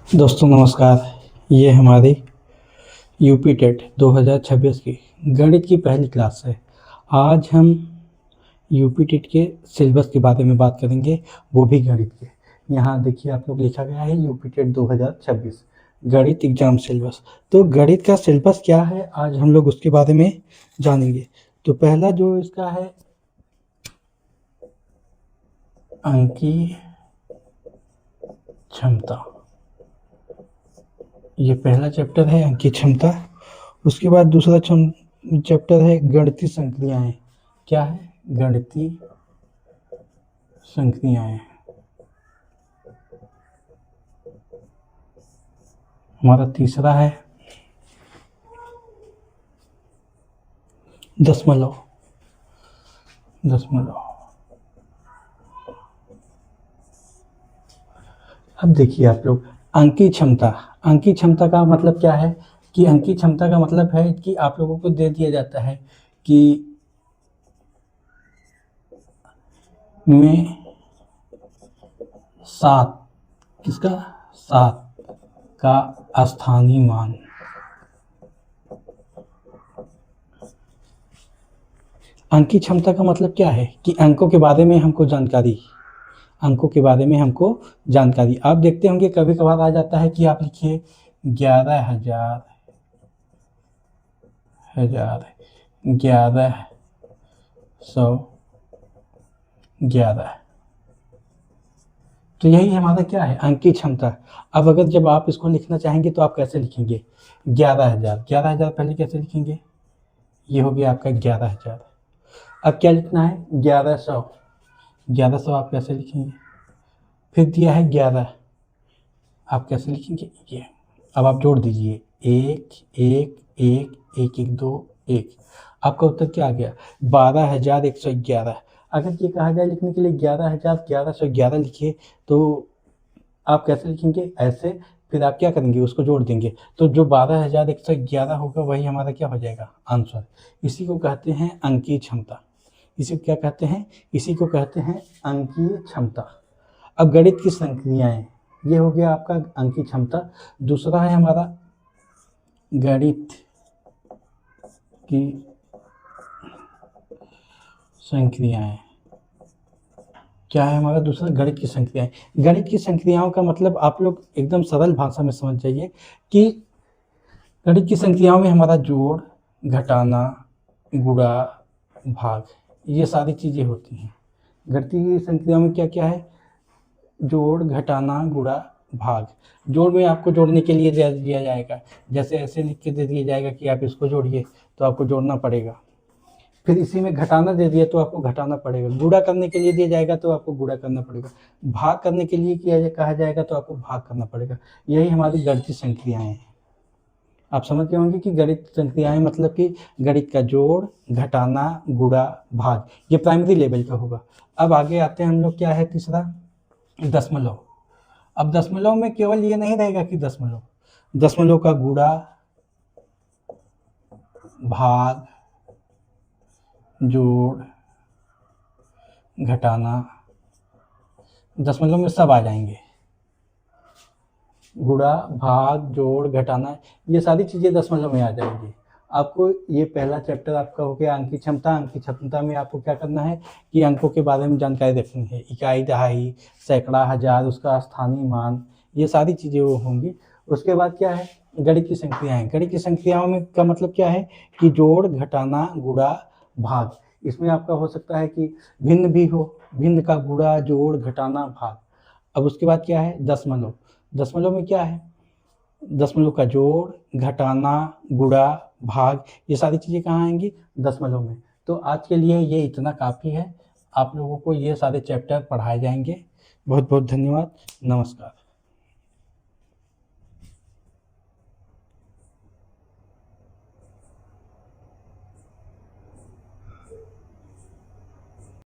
दोस्तों नमस्कार। ये हमारी यूपी टेट 2026 की गणित की पहली क्लास है। आज हम यूपी टेट के सिलेबस के बारे में बात करेंगे, वो भी गणित के। यहाँ देखिए आप लोग लिखा गया है यूपी टेट 2026 गणित एग्जाम सिलेबस। तो गणित का सिलेबस क्या है, आज हम लोग उसके बारे में जानेंगे। तो पहला जो इसका है अंकीय क्षमता, ये पहला चैप्टर है अंकीय क्षमता। उसके बाद दूसरा चैप्टर है गणितीय संक्रियाएं। क्या है? गणितीय संक्रियाएं। हमारा तीसरा है दशमलव। अब देखिए आप लोग अंकीय क्षमता। अंकीय क्षमता का मतलब क्या है कि अंकीय क्षमता का मतलब है कि आप लोगों को दे दिया जाता है कि में 7 किसका 7 का स्थानीय मान। अंकीय क्षमता का मतलब क्या है कि अंकों के बारे में हमको जानकारी, आप देखते होंगे कभी कभार आ जाता है कि आप लिखिए 11,000 11,111। तो यही हमारा क्या है अंकीय क्षमता। अब अगर जब आप इसको लिखना चाहेंगे तो आप कैसे लिखेंगे 11,000 पहले कैसे लिखेंगे, ये हो गया आपका 11,000। अब क्या लिखना है 1100 आप कैसे लिखेंगे, फिर दिया है 11 आप कैसे लिखेंगे ये। अब आप जोड़ दीजिए 1 1 1 1 1 2 1, आपका उत्तर क्या आ गया 12,111। अगर ये कहा जाए लिखने के लिए 11,1111 लिखिए तो आप कैसे लिखेंगे ऐसे, फिर आप क्या करेंगे उसको जोड़ देंगे तो जो 12,111 होगा वही हमारा क्या हो जाएगा आंसर। इसी को कहते हैं अंकीय क्षमता। इसी को क्या कहते हैं, इसी को कहते हैं अंकीय क्षमता। अब गणित की संक्रियाएं, ये हो गया आपका अंकीय क्षमता। दूसरा है हमारा गणित की संक्रियाएं। क्या है हमारा दूसरा गणित की संक्रियाएं। गणित की संक्रियाओं का मतलब आप लोग एकदम सरल भाषा में समझ जाइए कि गणित की संक्रियाओं में हमारा जोड़, घटाना, गुणा, भाग, ये सारी चीज़ें होती हैं। गणितीय संक्रियाओं में क्या क्या है, जोड़, घटाना, गुणा, भाग। जोड़ में आपको जोड़ने के लिए दे दिया जाएगा, जैसे ऐसे लिख के दे दिया जाएगा कि आप इसको जोड़िए तो आपको जोड़ना पड़ेगा। फिर इसी में घटाना दे दिया तो आपको घटाना पड़ेगा। गुणा करने के लिए दिया जाएगा तो आपको गुणा करना पड़ेगा। भाग करने के लिए कहा जाएगा तो आपको भाग करना पड़ेगा। यही हमारी गणितीय संक्रियाएं हैं। आप समझ गए होंगे कि गणित संक्रियाएं मतलब कि गणित का जोड़, घटाना, गुणा, भाग, ये प्राइमरी लेवल का होगा। अब आगे आते हैं हम लोग, क्या है तीसरा दशमलव। अब दशमलव में केवल ये नहीं रहेगा कि दशमलव का गुणा, भाग, जोड़, घटाना, दशमलव में सब आ जाएंगे। गुणा, भाग, जोड़, घटाना, ये सारी चीज़ें दशमलव में आ जाएंगी। आपको ये पहला चैप्टर आपका हो गया अंकीय क्षमता। अंकीय क्षमता में आपको क्या करना है कि अंकों के बारे में जानकारी रखनी है। इकाई, दहाई, सैकड़ा, हजार, उसका स्थानीय मान, ये सारी चीज़ें वो होंगी। उसके बाद क्या है गणित की संक्रियाएं। गणित की संक्रियाओं में का मतलब क्या है कि जोड़, घटाना, गुणा, भाग। इसमें आपका हो सकता है कि भिन्न भी हो, भिन्न का गुणा, जोड़, घटाना, भाग। अब उसके बाद क्या है दशमलव। दशमलव में क्या है, दशमलव का जोड़, घटाना, गुणा, भाग, ये सारी चीज़ें कहाँ आएंगी दशमलव में। तो आज के लिए ये इतना काफ़ी है। आप लोगों को ये सारे चैप्टर पढ़ाए जाएंगे। बहुत बहुत धन्यवाद। नमस्कार।